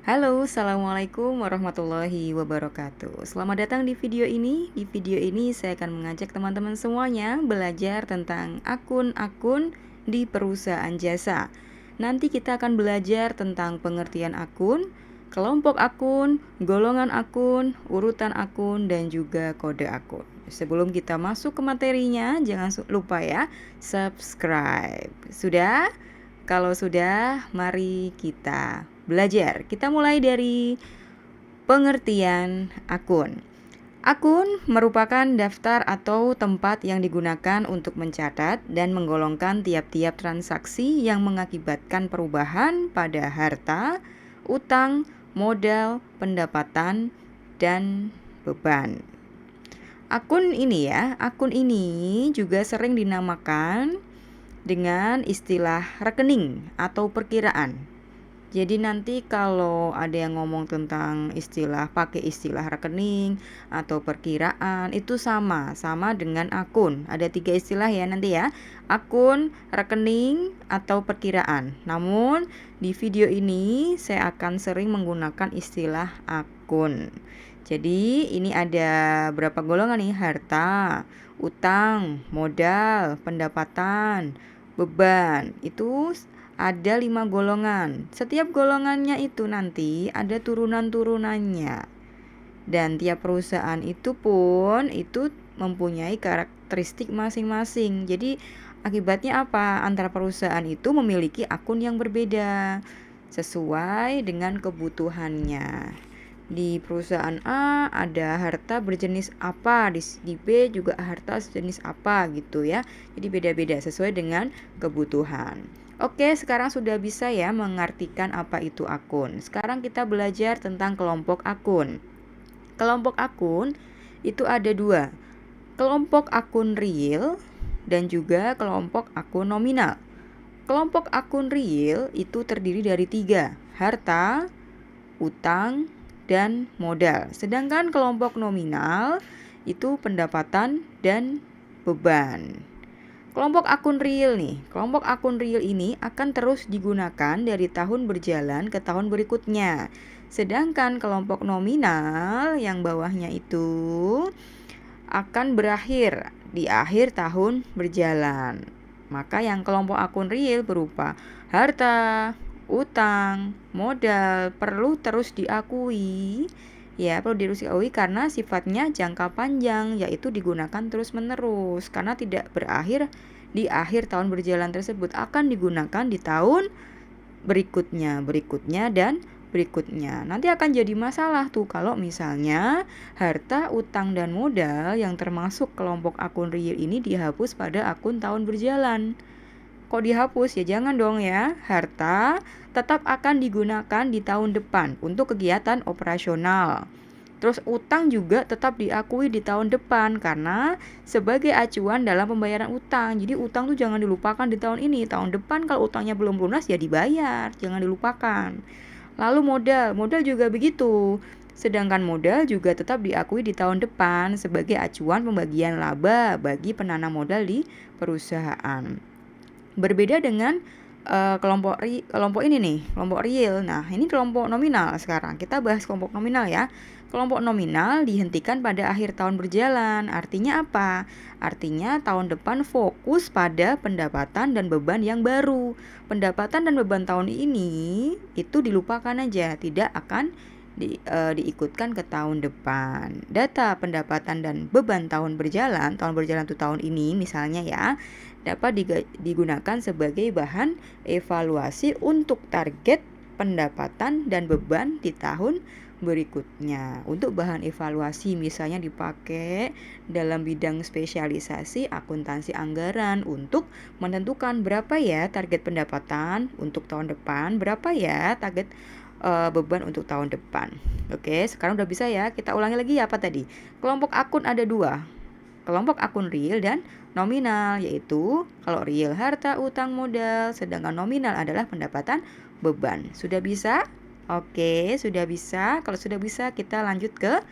Halo, Assalamualaikum warahmatullahi wabarakatuh. Selamat datang di video ini. Di video ini saya akan mengajak teman-teman semuanya belajar tentang akun-akun di perusahaan jasa. Nanti kita akan belajar tentang pengertian akun, kelompok akun, golongan akun, urutan akun, dan juga kode akun. Sebelum kita masuk ke materinya, jangan lupa ya, subscribe. Sudah? Kalau sudah, mari kita belajar. Kita mulai dari pengertian akun. Akun merupakan daftar atau tempat yang digunakan untuk mencatat dan menggolongkan tiap-tiap transaksi yang mengakibatkan perubahan pada harta, utang, modal, pendapatan, dan beban. Akun ini juga sering dinamakan dengan istilah rekening atau perkiraan. Jadi nanti kalau ada yang ngomong tentang pakai istilah rekening atau perkiraan, itu sama dengan akun. Ada 3 istilah ya nanti ya, akun, rekening, atau perkiraan. Namun di video ini saya akan sering menggunakan istilah akun. Jadi ini ada berapa golongan nih? Harta, utang, modal, pendapatan, beban. Itu ada 5 golongan. Setiap golongannya itu nanti ada turunan-turunannya. Dan tiap perusahaan itu pun itu mempunyai karakteristik masing-masing. Jadi akibatnya apa? Antara perusahaan itu memiliki akun yang berbeda sesuai dengan kebutuhannya. Di perusahaan A ada harta berjenis apa, di B juga harta sejenis apa gitu ya. Jadi beda-beda sesuai dengan kebutuhan. Oke, sekarang sudah bisa ya mengartikan apa itu akun. Sekarang kita belajar tentang kelompok akun. Kelompok akun itu ada 2. Kelompok akun real dan juga kelompok akun nominal. Kelompok akun real itu terdiri dari 3, harta, utang, dan modal. Sedangkan kelompok nominal itu pendapatan dan beban. Kelompok akun real ini akan terus digunakan dari tahun berjalan ke tahun berikutnya. Sedangkan kelompok nominal yang bawahnya itu akan berakhir di akhir tahun berjalan. Maka yang kelompok akun real berupa harta, utang, modal perlu terus diakui. Perlu diakui karena sifatnya jangka panjang, yaitu digunakan terus-menerus karena tidak berakhir di akhir tahun berjalan tersebut, akan digunakan di tahun berikutnya dan berikutnya. Nanti akan jadi masalah tuh kalau misalnya harta, utang, dan modal yang termasuk kelompok akun real ini dihapus pada akun tahun berjalan. Kok dihapus? Ya jangan dong ya. Harta tetap akan digunakan di tahun depan untuk kegiatan operasional. Terus utang juga tetap diakui di tahun depan karena sebagai acuan dalam pembayaran utang. Jadi utang tuh jangan dilupakan di tahun ini. Tahun depan kalau utangnya belum lunas ya dibayar, jangan dilupakan. Lalu modal juga begitu. Sedangkan modal juga tetap diakui di tahun depan sebagai acuan pembagian laba bagi penanam modal di perusahaan. Berbeda dengan kelompok ini nih, kelompok real. Nah, ini kelompok nominal sekarang. Kita bahas kelompok nominal ya. Kelompok nominal dihentikan pada akhir tahun berjalan. Artinya apa? Artinya tahun depan fokus pada pendapatan dan beban yang baru. Pendapatan dan beban tahun ini itu dilupakan aja, tidak akan diikutkan ke tahun depan. Data pendapatan dan beban tahun berjalan itu tahun ini misalnya ya, dapat digunakan sebagai bahan evaluasi untuk target pendapatan dan beban di tahun berikutnya. Untuk bahan evaluasi misalnya dipakai dalam bidang spesialisasi akuntansi anggaran untuk menentukan berapa ya target pendapatan untuk tahun depan, berapa ya target beban untuk tahun depan. Oke, sekarang udah bisa ya. Kita ulangi lagi apa tadi? Kelompok akun ada 2. Kelompok akun real dan nominal, yaitu kalau real harta, utang, modal, sedangkan nominal adalah pendapatan, beban. Sudah bisa? Oke, sudah bisa. Kalau sudah bisa, kita lanjut ke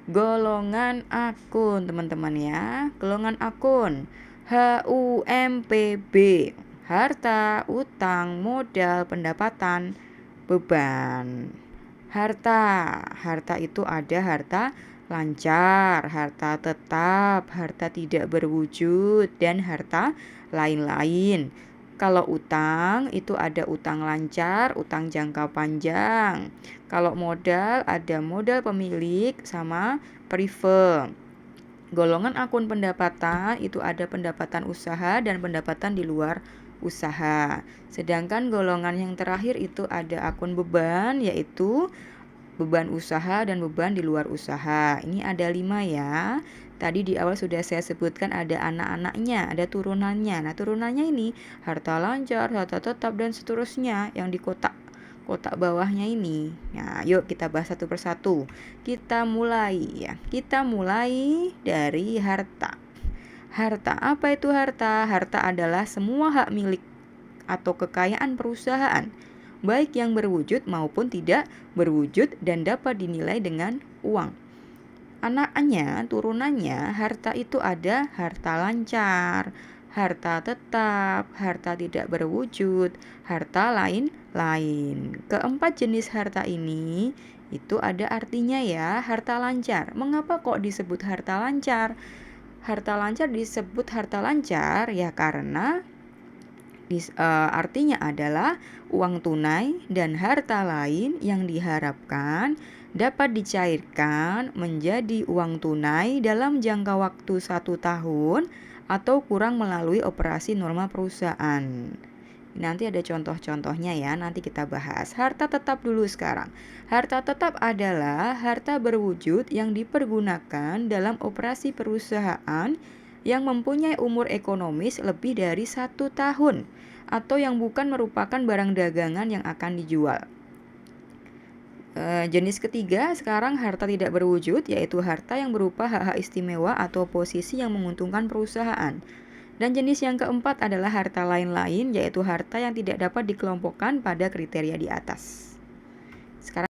golongan akun, teman-teman ya. Golongan akun HUMPB, harta, utang, modal, pendapatan, beban. Harta. Harta itu ada harta lancar, harta tetap, harta tidak berwujud, dan harta lain-lain. Kalau utang itu ada utang lancar, utang jangka panjang. Kalau modal ada modal pemilik sama prefer. Golongan akun pendapatan itu ada pendapatan usaha dan pendapatan di luar usaha. Sedangkan golongan yang terakhir itu ada akun beban, yaitu beban usaha dan beban di luar usaha. Ini ada 5 ya. Tadi di awal sudah saya sebutkan ada anak-anaknya, ada turunannya. Nah, turunannya ini harta lancar, harta tetap, dan seterusnya yang di kotak bawahnya ini. Nah, yuk kita bahas satu persatu. Kita mulai ya. Kita mulai dari harta. Harta, apa itu harta? Harta adalah semua hak milik atau kekayaan perusahaan, baik yang berwujud maupun tidak berwujud dan dapat dinilai dengan uang. Anaknya, turunannya, harta itu ada harta lancar, harta tetap, harta tidak berwujud, harta lain-lain. Keempat jenis harta ini itu ada artinya ya. Harta lancar. Mengapa kok disebut harta lancar? Harta lancar disebut harta lancar ya karena artinya adalah uang tunai dan harta lain yang diharapkan dapat dicairkan menjadi uang tunai dalam jangka waktu 1 tahun atau kurang melalui operasi normal perusahaan. Nanti ada contoh-contohnya ya, nanti kita bahas. Harta tetap dulu sekarang. Harta tetap adalah harta berwujud yang dipergunakan dalam operasi perusahaan yang mempunyai umur ekonomis lebih dari 1 tahun atau yang bukan merupakan barang dagangan yang akan dijual. Jenis ketiga sekarang harta tidak berwujud, yaitu harta yang berupa hak-hak istimewa atau posisi yang menguntungkan perusahaan. Dan jenis yang keempat adalah harta lain-lain, yaitu harta yang tidak dapat dikelompokkan pada kriteria di atas. Sekarang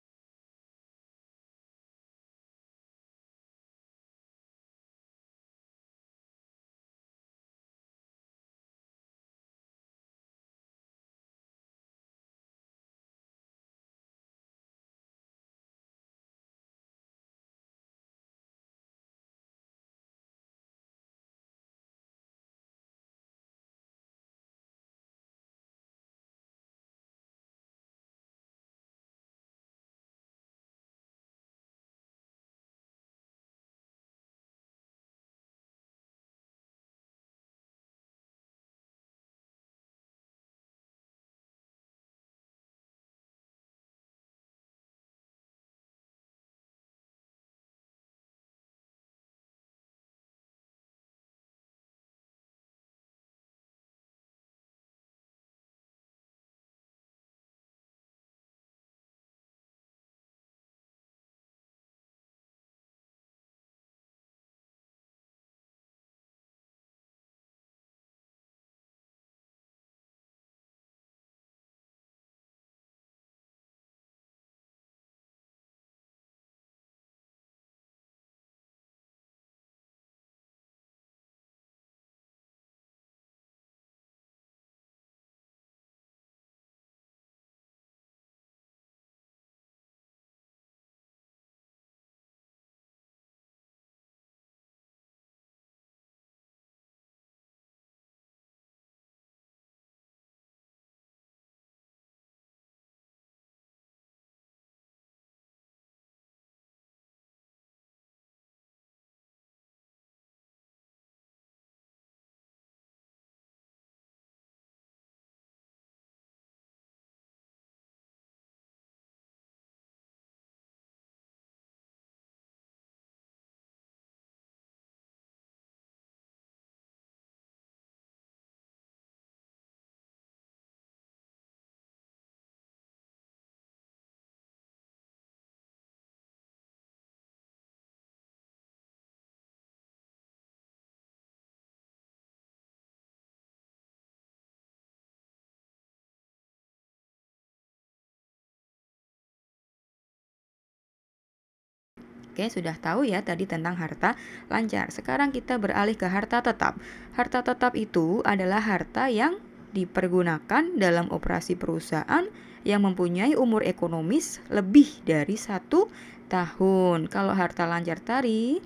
Oke, sudah tahu ya tadi tentang harta lancar. Sekarang kita beralih ke harta tetap. Harta tetap itu adalah harta yang dipergunakan dalam operasi perusahaan yang mempunyai umur ekonomis lebih dari 1 tahun. Kalau harta lancar tadi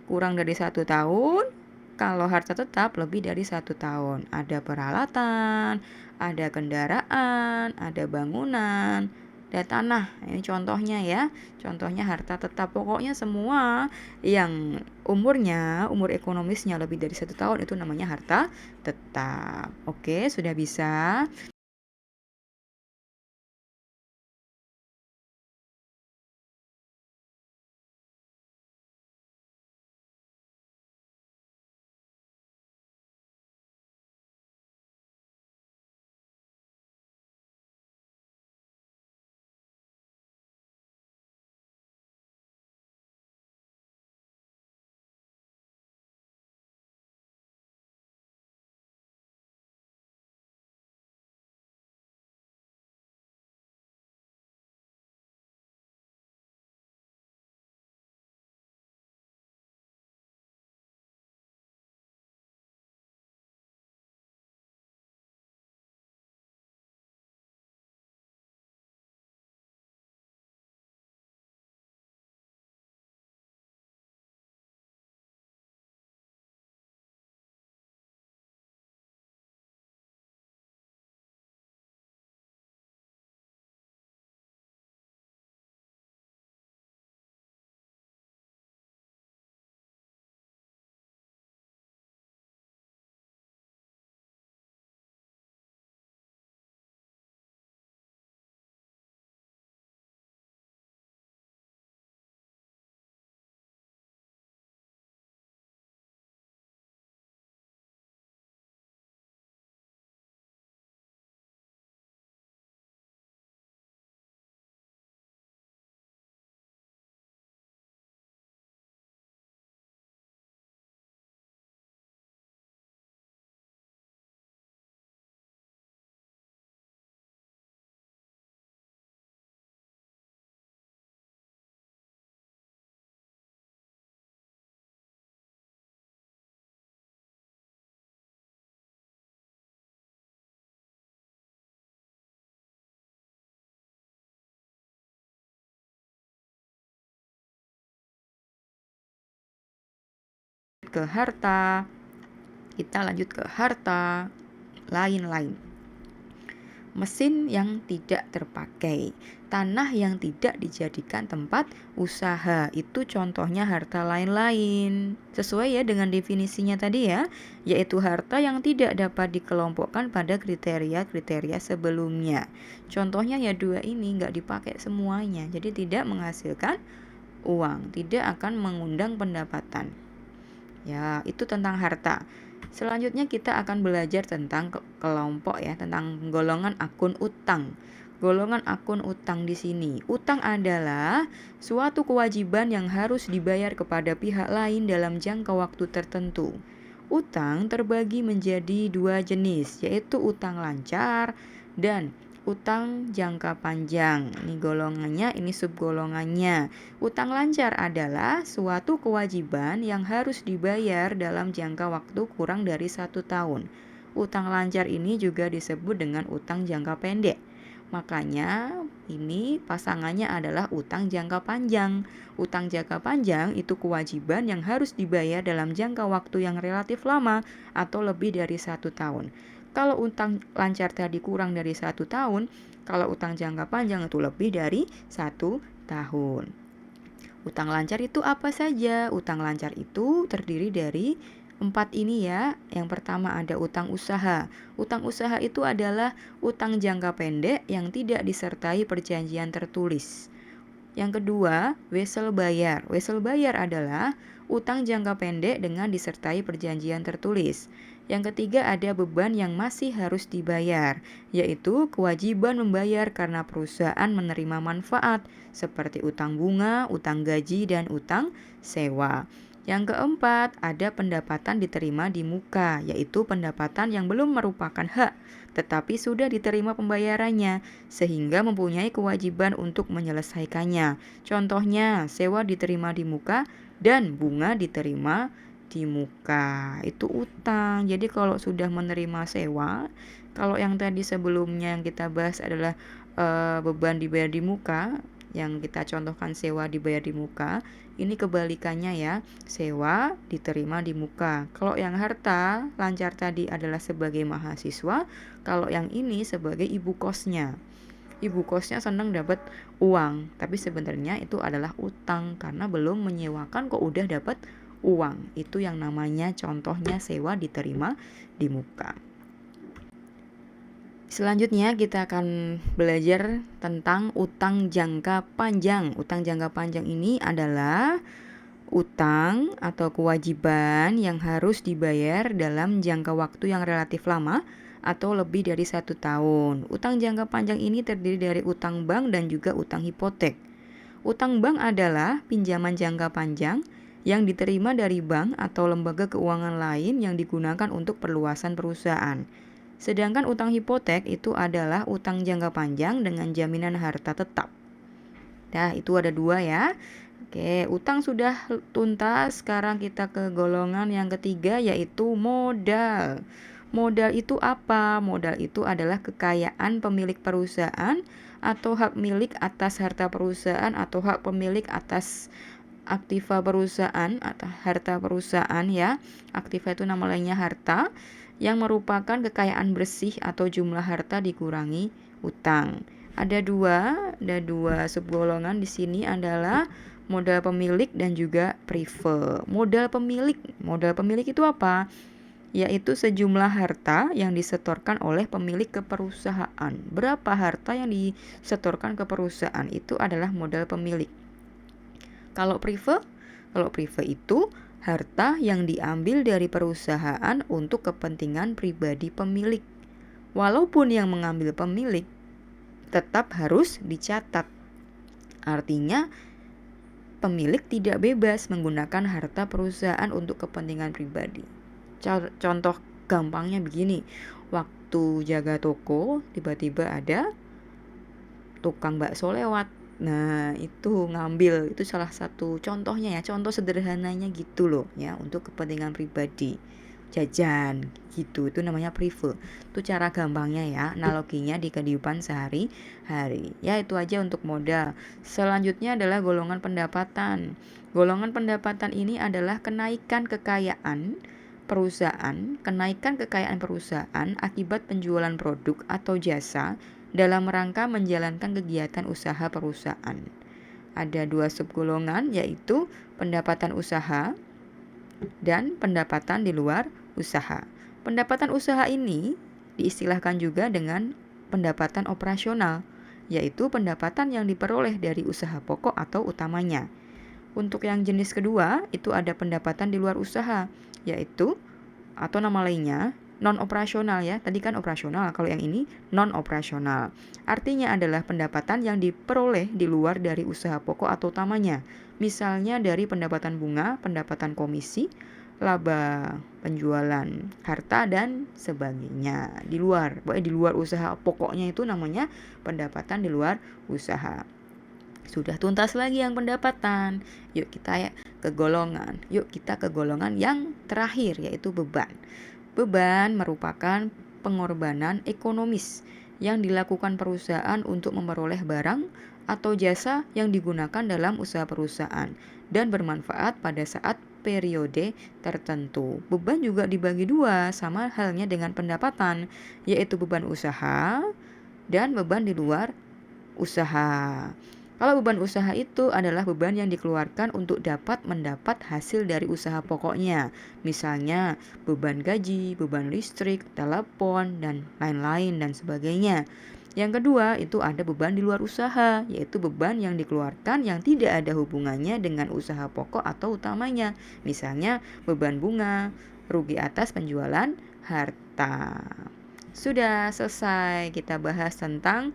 kurang dari 1 tahun, kalau harta tetap lebih dari 1 tahun. Ada peralatan, ada kendaraan, ada bangunan, ada tanah. Ini contohnya ya. Contohnya harta tetap. Pokoknya semua yang umur ekonomisnya lebih dari 1 tahun itu namanya harta tetap. Oke, sudah bisa? Ke harta, kita lanjut ke harta lain-lain. Mesin yang tidak terpakai, tanah yang tidak dijadikan tempat usaha, itu contohnya harta lain-lain. Sesuai ya dengan definisinya tadi ya, yaitu harta yang tidak dapat dikelompokkan pada kriteria-kriteria sebelumnya. Contohnya ya dua ini nggak dipakai semuanya, jadi tidak menghasilkan uang, tidak akan mengundang pendapatan. Ya, itu tentang harta. Selanjutnya kita akan belajar tentang kelompok ya, tentang golongan akun utang. Golongan akun utang di sini. Utang adalah suatu kewajiban yang harus dibayar kepada pihak lain dalam jangka waktu tertentu. Utang terbagi menjadi dua jenis, yaitu utang lancar dan utang jangka panjang. Ini golongannya, ini subgolongannya. Utang lancar adalah suatu kewajiban yang harus dibayar dalam jangka waktu kurang dari 1 tahun. Utang lancar ini juga disebut dengan utang jangka pendek. Makanya ini pasangannya adalah utang jangka panjang. Utang jangka panjang itu kewajiban yang harus dibayar dalam jangka waktu yang relatif lama atau lebih dari 1 tahun. Kalau utang lancar tadi kurang dari 1 tahun, kalau utang jangka panjang itu lebih dari 1 tahun. Utang lancar itu apa saja? Utang lancar itu terdiri dari 4 ini ya. Yang pertama ada utang usaha. Utang usaha itu adalah utang jangka pendek yang tidak disertai perjanjian tertulis. Yang kedua, wesel bayar. Wesel bayar adalah utang jangka pendek dengan disertai perjanjian tertulis. Yang ketiga ada beban yang masih harus dibayar, yaitu kewajiban membayar karena perusahaan menerima manfaat seperti utang bunga, utang gaji, dan utang sewa. Yang keempat, ada pendapatan diterima di muka, yaitu pendapatan yang belum merupakan hak, tetapi sudah diterima pembayarannya, sehingga mempunyai kewajiban untuk menyelesaikannya. Contohnya, sewa diterima di muka dan bunga diterima di muka. Itu utang. Jadi kalau sudah menerima sewa, kalau yang tadi sebelumnya yang kita bahas adalah beban dibayar di muka, yang kita contohkan sewa dibayar di muka, ini kebalikannya ya, sewa diterima di muka. Kalau yang harta lancar tadi adalah sebagai mahasiswa, kalau yang ini sebagai ibu kosnya. Ibu kosnya senang dapat uang, tapi sebenarnya itu adalah utang karena belum menyewakan kok udah dapat uang. Itu yang namanya contohnya sewa diterima di muka. Selanjutnya kita akan belajar tentang utang jangka panjang. Utang jangka panjang ini adalah utang atau kewajiban yang harus dibayar dalam jangka waktu yang relatif lama atau lebih dari 1 tahun. Utang jangka panjang ini terdiri dari utang bank dan juga utang hipotek. Utang bank adalah pinjaman jangka panjang yang diterima dari bank atau lembaga keuangan lain yang digunakan untuk perluasan perusahaan. Sedangkan utang hipotek itu adalah utang jangka panjang dengan jaminan harta tetap. Nah, itu ada 2 ya. Oke, utang sudah tuntas. Sekarang kita ke golongan yang ketiga, yaitu modal. Modal itu apa? Modal itu adalah kekayaan pemilik perusahaan atau hak milik atas harta perusahaan atau hak pemilik atas aktiva perusahaan atau harta perusahaan ya. Aktiva itu nama lainnya harta, yang merupakan kekayaan bersih atau jumlah harta dikurangi utang. Ada dua subgolongan di sini adalah modal pemilik dan juga prive. Modal pemilik itu apa? Yaitu sejumlah harta yang disetorkan oleh pemilik ke perusahaan. Berapa harta yang disetorkan ke perusahaan itu adalah modal pemilik. Kalau prive itu harta yang diambil dari perusahaan untuk kepentingan pribadi pemilik. Walaupun yang mengambil pemilik tetap harus dicatat. Artinya pemilik tidak bebas menggunakan harta perusahaan untuk kepentingan pribadi. Contoh gampangnya begini, waktu jaga toko tiba-tiba ada tukang bakso lewat. Nah, itu ngambil, itu salah satu contohnya ya, contoh sederhananya gitu loh ya, untuk kepentingan pribadi. Jajan gitu, itu namanya prive. Itu cara gampangnya ya, analoginya di kehidupan sehari-hari. Ya, itu aja untuk modal. Selanjutnya adalah golongan pendapatan. Golongan pendapatan ini adalah kenaikan kekayaan perusahaan akibat penjualan produk atau jasa dalam rangka menjalankan kegiatan usaha perusahaan. Ada 2 subgolongan, yaitu pendapatan usaha dan pendapatan di luar usaha. Pendapatan usaha ini diistilahkan juga dengan pendapatan operasional, yaitu pendapatan yang diperoleh dari usaha pokok atau utamanya. Untuk yang jenis kedua, itu ada pendapatan di luar usaha, yaitu atau nama lainnya non-operasional ya. Tadi kan operasional, kalau yang ini non-operasional. Artinya adalah pendapatan yang diperoleh di luar dari usaha pokok atau utamanya. Misalnya dari pendapatan bunga, pendapatan komisi, laba penjualan harta dan sebagainya. Di luar usaha pokoknya itu namanya pendapatan di luar usaha. Sudah tuntas lagi yang pendapatan. Yuk kita ke golongan yang terakhir, yaitu beban. Beban merupakan pengorbanan ekonomis yang dilakukan perusahaan untuk memperoleh barang atau jasa yang digunakan dalam usaha perusahaan dan bermanfaat pada saat periode tertentu. Beban juga dibagi 2, sama halnya dengan pendapatan, yaitu beban usaha dan beban di luar usaha. Kalau beban usaha itu adalah beban yang dikeluarkan untuk dapat mendapat hasil dari usaha pokoknya. Misalnya beban gaji, beban listrik, telepon, dan lain-lain dan sebagainya. Yang kedua itu ada beban di luar usaha, yaitu beban yang dikeluarkan yang tidak ada hubungannya dengan usaha pokok atau utamanya. Misalnya beban bunga, rugi atas penjualan harta. Sudah selesai kita bahas tentang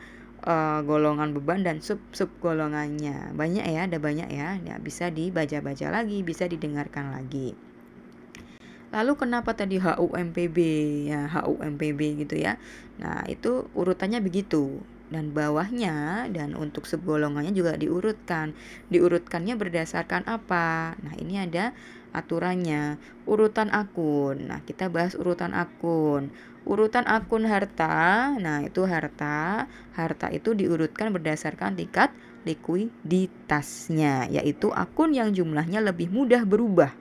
golongan beban dan sub golongannya. Banyak ya, ada banyak ya. Bisa dibaca-baca lagi, bisa didengarkan lagi. Lalu kenapa tadi HUMPB ya, HUMPB gitu ya. Nah, itu urutannya begitu. Dan bawahnya dan untuk subgolongannya juga diurutkan. Diurutkannya berdasarkan apa? Nah, ini ada aturannya. Urutan akun. Nah, kita bahas urutan akun. Urutan akun harta, nah itu harta. Harta itu diurutkan berdasarkan tingkat likuiditasnya, yaitu akun yang jumlahnya lebih mudah berubah.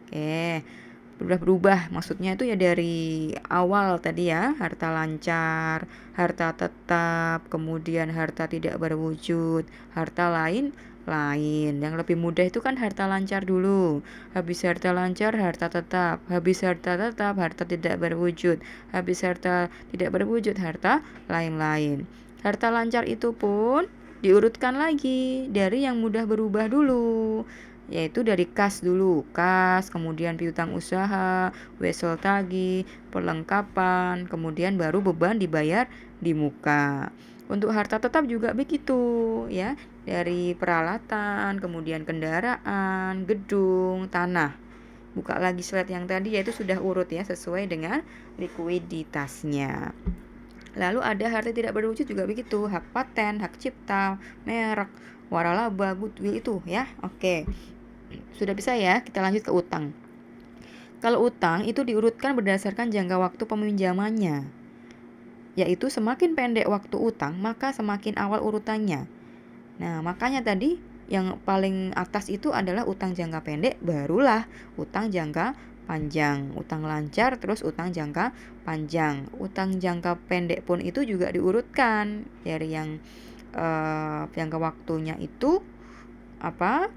Oke, berubah maksudnya itu ya dari awal tadi ya, harta lancar, harta tetap, kemudian harta tidak berwujud, harta lain. Yang lebih mudah itu kan harta lancar dulu. Habis harta lancar, harta tetap. Habis harta tetap, harta tidak berwujud. Habis harta tidak berwujud, harta lain-lain. Harta lancar itu pun diurutkan lagi dari yang mudah berubah dulu, yaitu dari kas dulu, kas, kemudian piutang usaha, wesel tagih, perlengkapan, kemudian baru beban dibayar di muka. Untuk harta tetap juga begitu ya, dari peralatan, kemudian kendaraan, gedung, tanah. Buka lagi slide yang tadi, yaitu sudah urut ya sesuai dengan likuiditasnya. Lalu ada harta tidak berwujud juga begitu, hak paten, hak cipta, merek, waralaba, goodwill itu ya. Oke. Sudah bisa ya, kita lanjut ke utang. Kalau utang itu diurutkan berdasarkan jangka waktu peminjamannya, yaitu semakin pendek waktu utang, maka semakin awal urutannya. Nah, makanya tadi yang paling atas itu adalah utang jangka pendek, barulah utang jangka panjang, utang lancar, terus utang jangka panjang. Utang jangka pendek pun itu juga diurutkan dari yang jangka waktunya itu apa?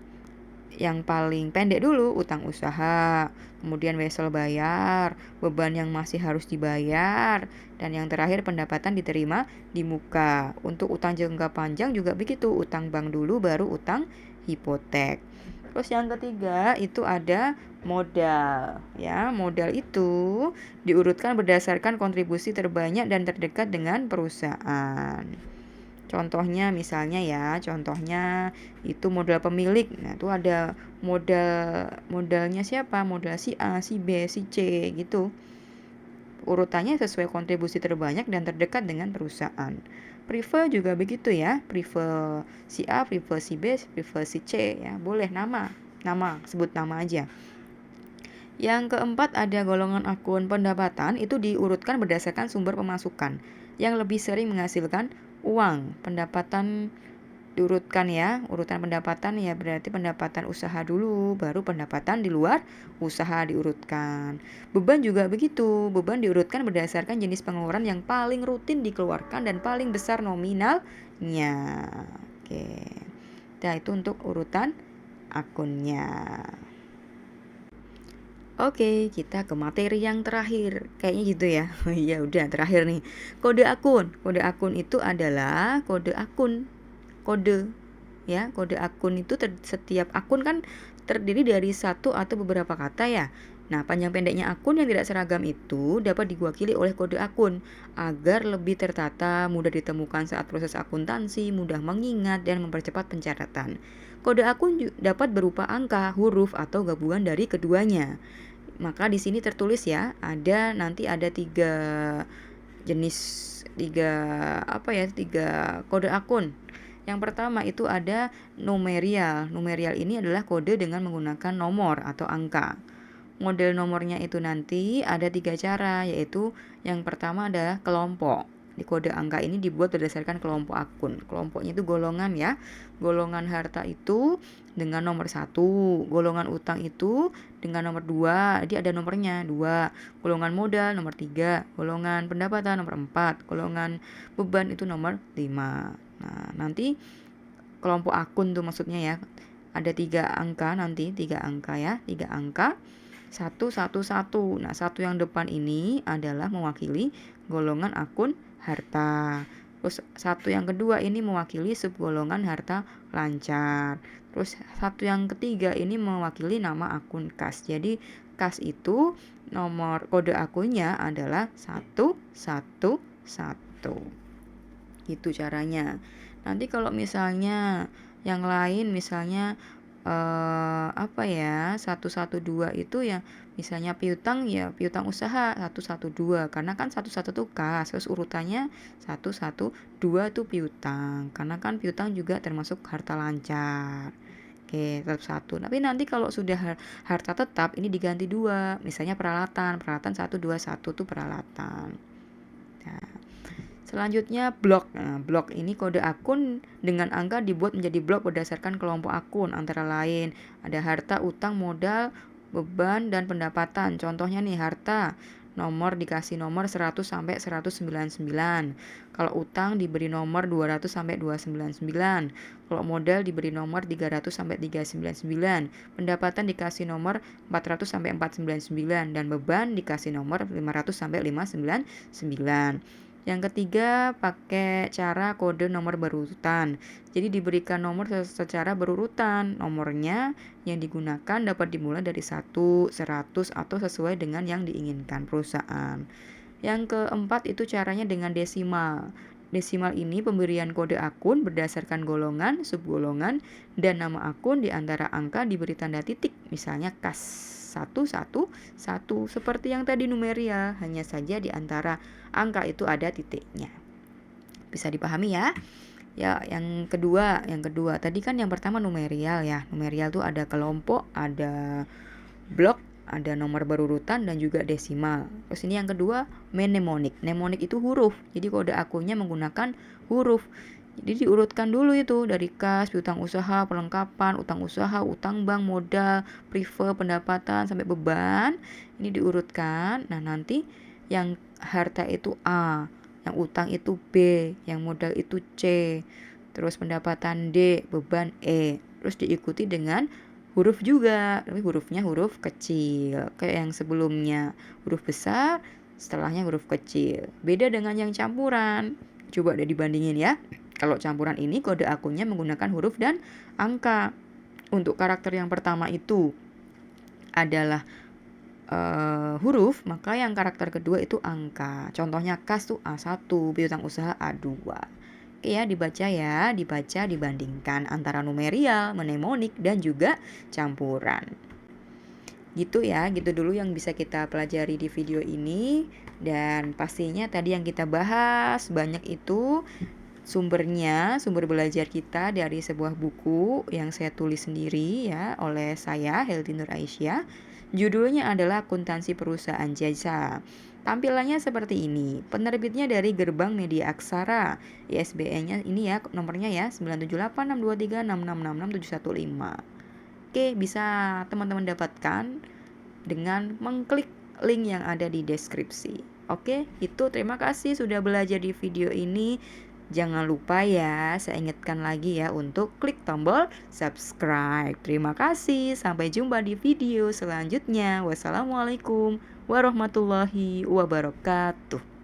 Yang paling pendek dulu utang usaha, kemudian wesel bayar, beban yang masih harus dibayar, dan yang terakhir pendapatan diterima di muka. Untuk utang jangka panjang juga begitu, utang bank dulu baru utang hipotek. Terus yang ketiga itu ada modal ya. Modal itu diurutkan berdasarkan kontribusi terbanyak dan terdekat dengan perusahaan. Contohnya misalnya ya, contohnya itu modal pemilik. Nah, itu ada modalnya siapa? Modal si A, si B, si C gitu. Urutannya sesuai kontribusi terbanyak dan terdekat dengan perusahaan. Prefer juga begitu ya. Prefer si A, prefer si B, prefer si C ya. Boleh nama, sebut nama aja. Yang keempat ada golongan akun pendapatan, itu diurutkan berdasarkan sumber pemasukan yang lebih sering menghasilkan uang. Pendapatan diurutkan ya, urutan pendapatan ya berarti pendapatan usaha dulu, baru pendapatan di luar usaha diurutkan. Beban juga begitu, beban diurutkan berdasarkan jenis pengeluaran yang paling rutin dikeluarkan dan paling besar nominalnya. Oke, nah itu untuk urutan akunnya. Oke, kita ke materi yang terakhir. Kayaknya gitu ya. Ya udah, terakhir nih. Kode akun. Kode akun itu adalah kode akun. Kode ya, kode akun itu setiap akun kan terdiri dari satu atau beberapa kata ya. Nah, panjang pendeknya akun yang tidak seragam itu dapat diwakili oleh kode akun agar lebih tertata, mudah ditemukan saat proses akuntansi, mudah mengingat dan mempercepat pencatatan. Kode akun dapat berupa angka, huruf atau gabungan dari keduanya. Maka di sini tertulis ya, nanti ada tiga jenis, tiga kode akun. Yang pertama itu ada numerial. Numerial ini adalah kode dengan menggunakan nomor atau angka. Model nomornya itu nanti ada 3 cara, yaitu yang pertama adalah kelompok. Di kode angka ini dibuat berdasarkan kelompok akun. Kelompoknya itu golongan ya. Golongan harta itu dengan nomor 1, golongan utang itu dengan nomor 2. Jadi ada nomornya 2. Golongan modal nomor 3, golongan pendapatan nomor 4, golongan beban itu nomor 5. Nah, nanti kelompok akun tuh maksudnya ya. Ada 3 angka nanti, 3 angka ya, 3 angka. 111. Nah, 1 yang depan ini adalah mewakili golongan akun harta. Terus 1 yang kedua ini mewakili subgolongan harta lancar. Terus 1 yang ketiga ini mewakili nama akun kas. Jadi kas itu nomor kode akunnya adalah 111. Gitu caranya. Nanti kalau misalnya yang lain misalnya 112 itu ya misalnya piutang ya piutang usaha 112 karena kan 11 tuh kas, terus urutannya 112 tuh piutang karena kan piutang juga termasuk harta lancar. Oke, tetap 1. Tapi nanti kalau sudah harta tetap ini diganti 2. Misalnya peralatan 1, 2, 1 tuh peralatan. Nah, selanjutnya blok. Nah, blok ini kode akun dengan angka dibuat menjadi blok berdasarkan kelompok akun, antara lain ada harta, utang, modal, beban, dan pendapatan. Contohnya nih, harta nomor dikasih nomor 100 sampai 199. Kalau utang diberi nomor 200 sampai 299. Kalau modal diberi nomor 300 sampai 399. Pendapatan dikasih nomor 400 sampai 499 dan beban dikasih nomor 500 sampai 599. Yang ketiga, pakai cara kode nomor berurutan. Jadi diberikan nomor secara berurutan. Nomornya yang digunakan dapat dimulai dari 1, 100 atau sesuai dengan yang diinginkan perusahaan. Yang keempat itu caranya dengan desimal. Desimal ini pemberian kode akun berdasarkan golongan, subgolongan, dan nama akun di antara angka diberi tanda titik. Misalnya kas 111, seperti yang tadi numerial, hanya saja di antara angka itu ada titiknya. Bisa dipahami ya? Ya, yang kedua, tadi kan yang pertama numerial ya. Numerial tuh ada kelompok, ada blok, ada nomor berurutan, dan juga desimal. Terus ini yang kedua, mnemonik. Mnemonik itu huruf. Jadi kode akunnya menggunakan huruf. Jadi diurutkan dulu itu dari kas, piutang usaha, perlengkapan, utang usaha, utang bank, modal, prive, pendapatan, sampai beban. Ini diurutkan. Nah, nanti yang harta itu A, yang utang itu B, yang modal itu C, terus pendapatan D, beban E. Terus diikuti dengan huruf juga, tapi hurufnya huruf kecil. Kayak yang sebelumnya, huruf besar, setelahnya huruf kecil. Beda dengan yang campuran. Coba deh dibandingin ya. Kalau campuran ini kode akunnya menggunakan huruf dan angka. Untuk karakter yang pertama itu adalah huruf, maka yang karakter kedua itu angka. Contohnya kas tuh A1, piutang usaha A2. Oke ya, dibaca, dibandingkan antara numerial, mnemonik, dan juga campuran. Gitu ya, gitu dulu yang bisa kita pelajari di video ini. Dan pastinya tadi yang kita bahas banyak itu sumbernya, sumber belajar kita dari sebuah buku yang saya tulis sendiri ya oleh saya Helty Nur Aisyah. Judulnya adalah Akuntansi Perusahaan Jasa. Tampilannya seperti ini. Penerbitnya dari Gerbang Media Aksara. ISBN-nya ini ya, nomornya ya 9786236666715. Oke, bisa teman-teman dapatkan dengan mengklik link yang ada di deskripsi. Oke, itu terima kasih sudah belajar di video ini. Jangan lupa ya, saya ingatkan lagi ya untuk klik tombol subscribe. Terima kasih, sampai jumpa di video selanjutnya. Wassalamualaikum warahmatullahi wabarakatuh.